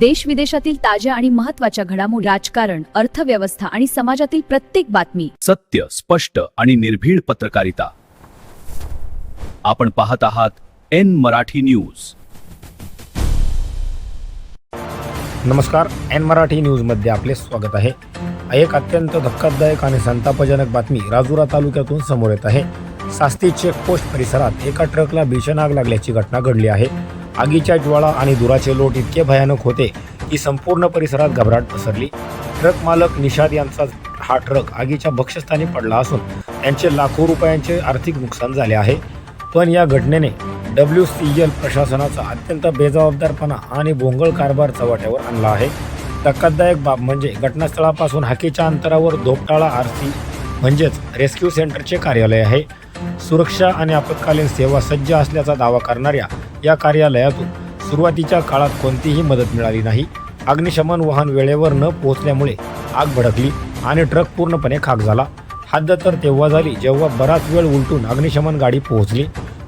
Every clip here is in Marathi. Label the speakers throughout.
Speaker 1: देश विदेशातील ताज्या आणि महत्त्वाच्या घडामोडी, राजकारण, अर्थव्यवस्था आणि समाजातील प्रत्येक बातमी.
Speaker 2: सत्य, स्पष्ट आणि निर्भीड पत्रकारिता. आपण पाहत आहात एन मराठी न्यूज.
Speaker 3: नमस्कार, एन मराठी न्यूजमध्ये आपले स्वागत आहे. एक अत्यंत धक्कादायक आणि संतापजनक बातमी राजुरा तालुक्यातून समोर येत आहे. सास्ती चेकपोस्ट परिसरात एका ट्रकला भीषण आग लागल्याची घटना घडली आहे. आगीच्या ज्वाळा आणि धुराचे लोट इतके भयानक होते की संपूर्ण परिसरात घबराट पसरली. ट्रक मालक निषाद यांचा हा ट्रक आगीच्या भक्ष्यस्थानी पडला असून त्यांचे लाखो रुपयांचे आर्थिक नुकसान झाले आहे. पण या घटनेने WCL प्रशासनाचा अत्यंत बेजबाबदारपणा आणि भोंगळ कारभार चव्हाट्यावर आणला आहे. धक्कादायक बाब म्हणजे घटनास्थळापासून हाकेच्या अंतरावर धोपटाळा RC म्हणजेच रेस्क्यू सेंटरचे कार्यालय आहे. सुरक्षा आणि आपत्कालीन सेवा सज्ज असल्याचा दावा करणाऱ्या या कार्यालयातून सुरुवातीच्या काळात कोणतीही मदत मिळाली नाही. अग्निशमन वाहन वेळेवर न पोहोचल्यामुळे आग भडकली आणि ट्रक पूर्णपणे खाक झाला. हद्द तर तेव्हा झाली जेव्हा बराच वेळ उलटून अग्निशमन गाडी पोहोचली,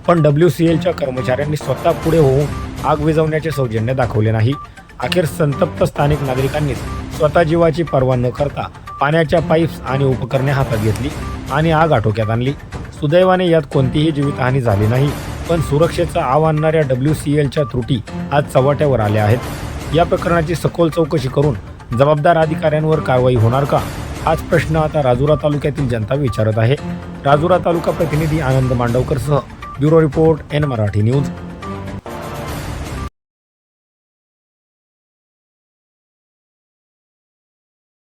Speaker 3: पण WCLच्या कर्मचाऱ्यांनी स्वतः पुढे होऊन आग विझवण्याचे सौजन्य दाखवले नाही. अखेर संतप्त स्थानिक नागरिकांनीच स्वतः जीवाची पर्वा न करता पाण्याच्या पाईप्स आणि उपकरणे हातात घेतली आणि आग आटोक्यात आणली. सुदैवाने यात कोणतीही जीवितहानी झाली नाही, पण सुरक्षेचा आव आणणाऱ्या WCLच्या त्रुटी आज चव्हाट्यावर आल्या आहेत. या प्रकरणाची सखोल चौकशी करून जबाबदार अधिकाऱ्यांवर कारवाई होणार का, हाच प्रश्न आता राजुरा तालुक्यातील जनता विचारत आहे. राजुरा तालुका प्रतिनिधी आनंद मांडवकरसह bureau report, N Marathi news.